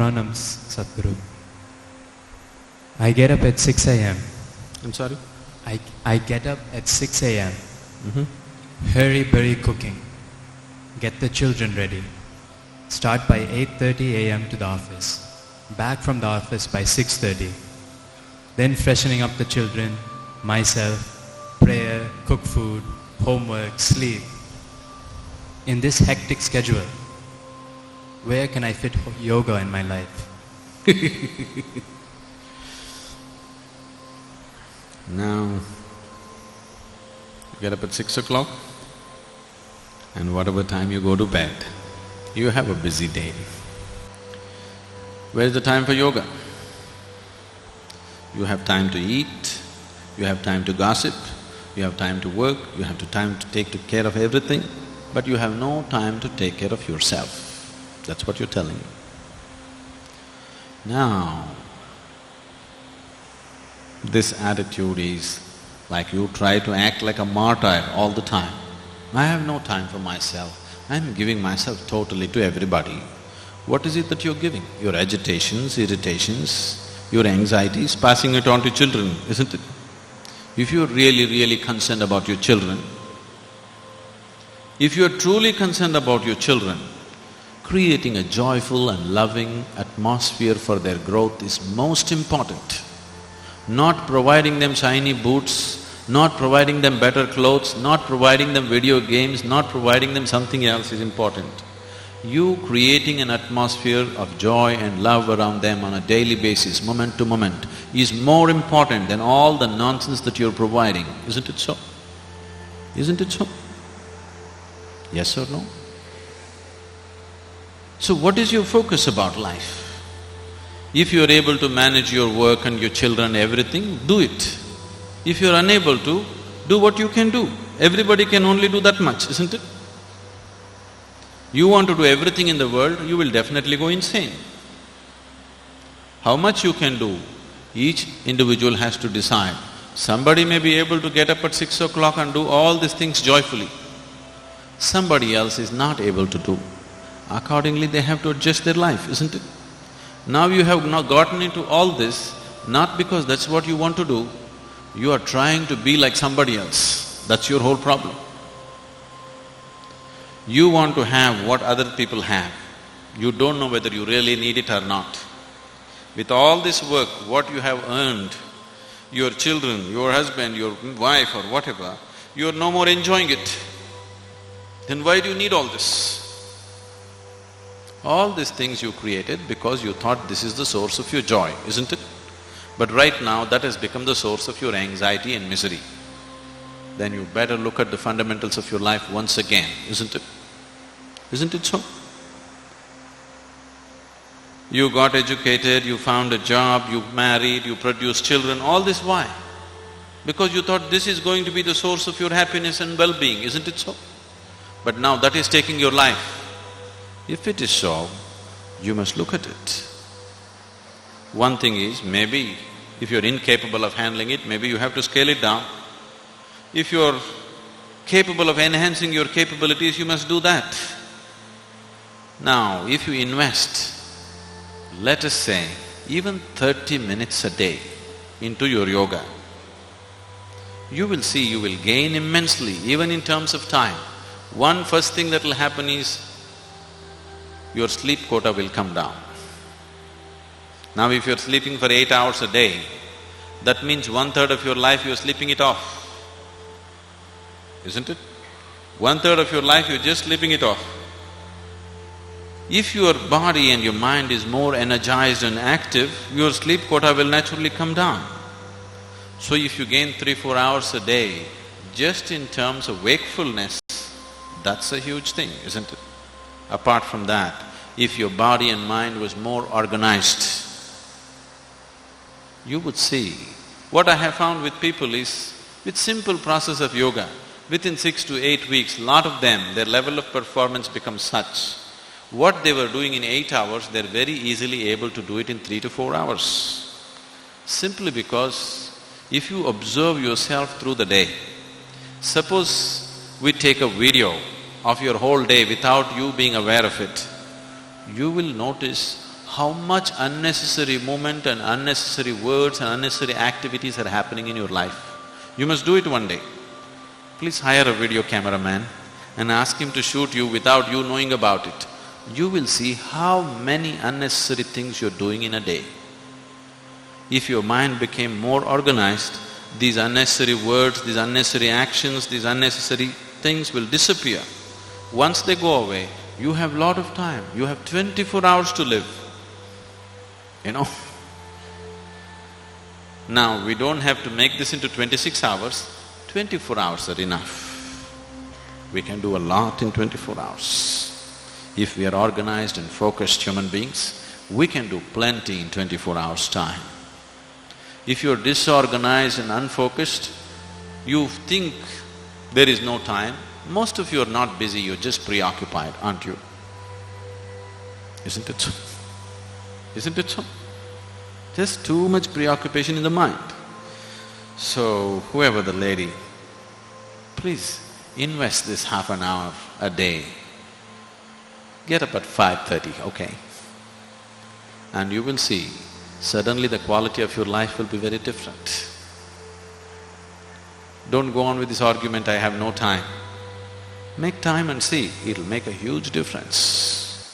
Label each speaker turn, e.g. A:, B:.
A: Pranams, Sadhguru. I get up at 6 a.m.
B: I'm sorry?
A: I get up at 6 a.m. Hurry cooking. Get the children ready. Start by 8:30 a.m. to the office. Back from the office by 6:30. Then freshening up the children, myself, prayer, cook food, homework, sleep. In this hectic schedule, where can I fit yoga in my life?
B: Now, you get up at 6 o'clock and whatever time you go to bed, you have a busy day. Where is the time for yoga? You have time to eat, you have time to gossip, you have time to work, you have time to take care of everything, but you have no time to take care of yourself. That's what you're telling me. Now, this attitude is like you try to act like a martyr all the time. I have no time for myself, I'm giving myself totally to everybody. What is it that you're giving? Your agitations, irritations, your anxieties, passing it on to children, isn't it? If you're really concerned about your children, if you're truly concerned about your children, creating a joyful and loving atmosphere for their growth is most important. Not providing them shiny boots, not providing them better clothes, not providing them video games, not providing them something else is important. You creating an atmosphere of joy and love around them on a daily basis, moment to moment, is more important than all the nonsense that you're providing, isn't it so? Isn't it so? Yes or no? So what is your focus about life? If you're able to manage your work and your children, everything, do it. If you're unable to, do what you can do. Everybody can only do that much, isn't it? You want to do everything in the world, you will definitely go insane. How much you can do, each individual has to decide. Somebody may be able to get up at 6 o'clock and do all these things joyfully. Somebody else is not able to do. Accordingly, they have to adjust their life, isn't it? Now you have not gotten into all this, not because that's what you want to do, you are trying to be like somebody else. That's your whole problem. You want to have what other people have. You don't know whether you really need it or not. With all this work, what you have earned, your children, your husband, your wife or whatever, you're no more enjoying it. Then why do you need all this? All these things you created because you thought this is the source of your joy, isn't it? But right now, that has become the source of your anxiety and misery. Then you better look at the fundamentals of your life once again, isn't it? Isn't it so? You got educated, you found a job, you married, you produced children, all this why? Because you thought this is going to be the source of your happiness and well-being, isn't it so? But now that is taking your life. If it is so, you must look at it. One thing is, maybe if you're incapable of handling it, maybe you have to scale it down. If you're capable of enhancing your capabilities, you must do that. Now, if you invest, let us say, even 30 minutes a day into your yoga, you will see you will gain immensely, even in terms of time. One first thing that will happen is, your sleep quota will come down. Now if you're sleeping for 8 hours a day, that means 1/3 of your life you're sleeping it off, isn't it? 1/3 of your life you're just sleeping it off. If your body and your mind is more energized and active, your sleep quota will naturally come down. So if you gain 3-4 hours a day, just in terms of wakefulness, that's a huge thing, isn't it? Apart from that, if your body and mind was more organized, you would see. What I have found with people is, with simple process of yoga, within 6 to 8 weeks, lot of them, their level of performance becomes such. What they were doing in 8 hours, they're very easily able to do it in 3 to 4 hours. Simply because if you observe yourself through the day, suppose we take a video of your whole day without you being aware of it, you will notice how much unnecessary movement and unnecessary words and unnecessary activities are happening in your life. You must do it one day. Please hire a video cameraman and ask him to shoot you without you knowing about it. You will see how many unnecessary things you're doing in a day. If your mind became more organized, these unnecessary words, these unnecessary actions, these unnecessary things will disappear. Once they go away, you have lot of time. You have 24 hours to live. You know? Now, we don't have to make this into 26 hours, 24 hours are enough. We can do a lot in 24 hours. If we are organized and focused human beings, we can do plenty in 24 hours' time. If you're disorganized and unfocused, you think there is no time. Most of you are not busy, you're just preoccupied, aren't you? Isn't it so? Isn't it so? Just too much preoccupation in the mind. So, whoever the lady, please invest this half an hour a day. Get up at 5:30, okay? And you will see, suddenly the quality of your life will be very different. Don't go on with this argument, I have no time. Make time and see, it'll make a huge difference.